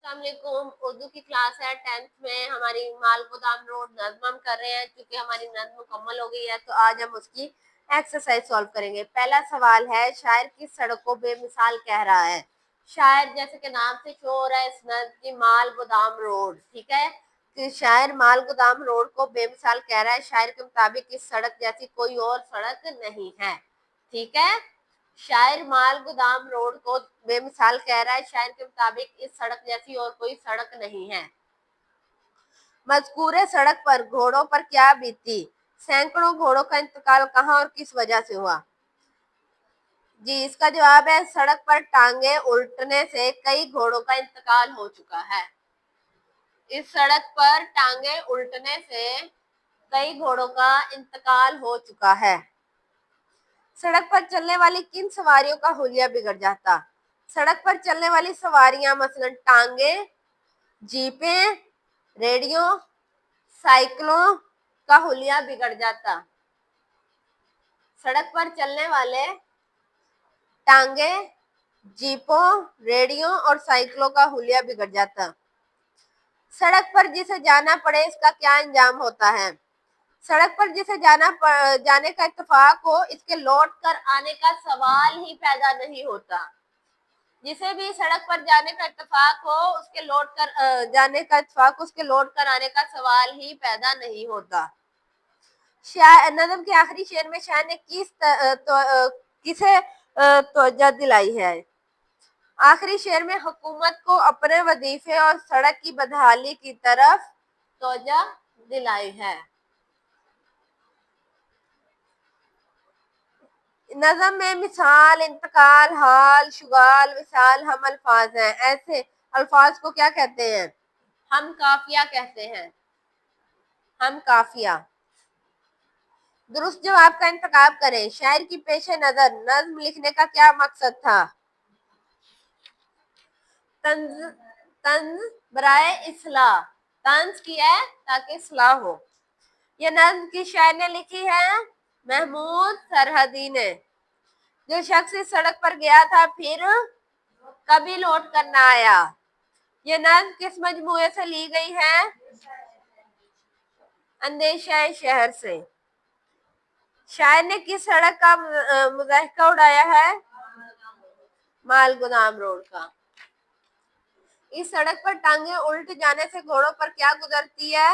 السلام علیکم. اردو کی کلاس ہے 10th میں. ہماری مال گودام روڈ نظم ہم کر رہے ہیں. چونکہ ہماری نظم مکمل ہو گئی ہے تو آج ہم اس کی ایکسرسائز سالو کریں گے. پہلا سوال ہے, شاعر کس سڑک کو بے مثال کہہ رہا ہے؟ شاعر جیسے کہ نام سے شو ہو رہا ہے اس نظم کی, مال گودام روڈ. ٹھیک ہے, کہ شاعر مال گودام روڈ کو بے مثال کہہ رہا ہے. شاعر کے مطابق اس سڑک جیسی کوئی اور سڑک نہیں ہے. ٹھیک ہے, شاعر مال گودام روڈ کو بے مثال کہہ رہا ہے. شاعر کے مطابق اس سڑک جیسی اور کوئی سڑک نہیں ہے. مذکورہ سڑک پر گھوڑوں پر کیا بیتی؟ سینکڑوں گھوڑوں کا انتقال کہاں اور کس وجہ سے ہوا؟ جی, اس کا جواب ہے سڑک پر ٹانگیں الٹنے سے کئی گھوڑوں کا انتقال ہو چکا ہے. اس سڑک پر ٹانگیں الٹنے سے کئی گھوڑوں کا انتقال ہو چکا ہے. سڑک پر چلنے والی کن سواریوں کا حلیہ بگڑ جاتا؟ سڑک پر چلنے والی سواریاں مثلا ٹانگیں, جیپیں, ریڑیوں, سائیکلوں کا حلیہ بگڑ جاتا. سڑک پر چلنے والے ٹانگیں, جیپوں, ریڑیوں اور سائیکلوں کا حلیہ بگڑ جاتا. سڑک پر جسے جانا پڑے اس کا کیا انجام ہوتا ہے؟ سڑک پر جسے جانے کا اتفاق ہو اس کے لوٹ کر آنے کا سوال ہی پیدا نہیں ہوتا. جسے بھی سڑک پر جانے کا اتفاق ہو اس کے لوٹ کر آنے کا سوال ہی پیدا نہیں ہوتا. نظم کے آخری شعر میں شاعر نے کسے توجہ دلائی ہے؟ آخری شعر میں حکومت کو اپنے وظیفے اور سڑک کی بدحالی کی طرف توجہ دلائی ہے. نظم میں مثال, انتقال, حال, شغال, وصال ہم الفاظ ہیں. ایسے الفاظ کو کیا کہتے ہیں؟ ہم قافیہ کہتے ہیں. ہم قافیہ. درست جواب کا انتخاب کریں. شاعر کی پیش نظر نظم لکھنے کا کیا مقصد تھا؟ طنز برائے اصلاح. طنز کیا ہے تاکہ اصلاح ہو. یہ نظم کس شاعر نے لکھی ہے؟ محمود سرحدی نے. جو شخص اس سڑک پر گیا تھا پھر کبھی لوٹ کر نہ آیا. یہ نظم کس مجموعے سے لی گئی ہے؟ اندیشہ شہر سے. شاعر نے کس سڑک کا مضحکہ اڑایا ہے؟ مال گودام روڈ کا. اس سڑک پر ٹانگیں الٹ جانے سے گھوڑوں پر کیا گزرتی ہے؟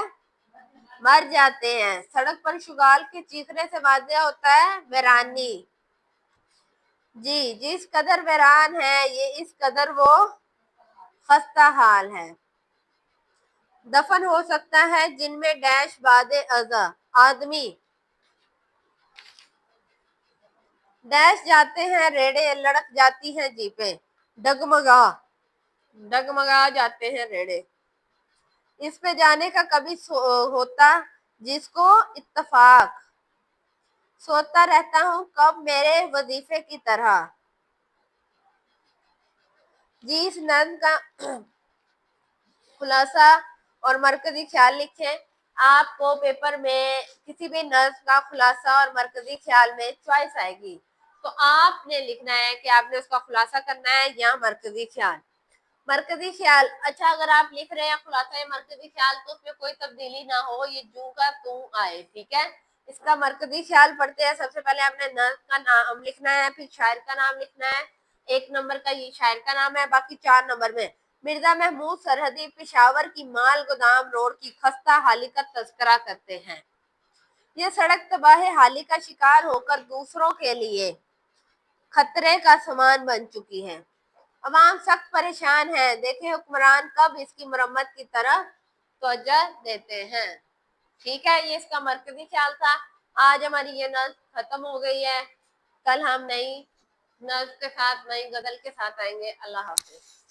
مر جاتے ہیں. سڑک پر شغال کے چیخنے سے واضح ہوتا ہے ویرانی. جی, جس قدر ویران ہے یہ اس قدر وہ خستہ حال ہے. دفن ہو سکتا ہے جن میں ڈیش باد ازاں آدمی ڈیش جاتے ہیں ریڑے, لڑک جاتی ہیں جیپیں, ڈگمگا جاتے ہیں ریڑے. اس پہ جانے کا کبھی ہوتا جس کو اتفاق, سوتا رہتا ہوں کب میرے وظیفے کی طرح. جی, اس نظم کا خلاصہ اور مرکزی خیال لکھیں. آپ کو پیپر میں کسی بھی نظم کا خلاصہ اور مرکزی خیال میں چوائس آئے گی تو آپ نے لکھنا ہے کہ آپ نے اس کا خلاصہ کرنا ہے یا مرکزی خیال. مرکزی خیال, اچھا اگر آپ لکھ رہے ہیں خلاصہ یا مرکزی خیال تو اس میں کوئی تبدیلی نہ ہو, یہ جو کا تو آئے. ٹھیک ہے, اس کا مرکزی خیال پڑھتے ہیں. سب سے پہلے آپ نے نظم کا نام لکھنا ہے, پھر شاعر کا نام لکھنا ہے. 1 نمبر کا یہ شاعر کا نام ہے, باقی 4 نمبر میں مرزا محمود سرحدی پشاور کی مال گودام روڈ کی خستہ حالی کا تذکرہ کرتے ہیں. یہ سڑک تباہ حالی کا شکار ہو کر دوسروں کے لیے خطرے کا سامان بن چکی ہے. عوام سخت پریشان ہے, دیکھیں حکمران کب اس کی مرمت کی طرف توجہ دیتے ہیں. ٹھیک ہے, یہ اس کا مرکزی خیال تھا. آج ہماری یہ نظم ختم ہو گئی ہے. کل ہم نئی نظم کے ساتھ, نئی غزل کے ساتھ آئیں گے. اللہ حافظ.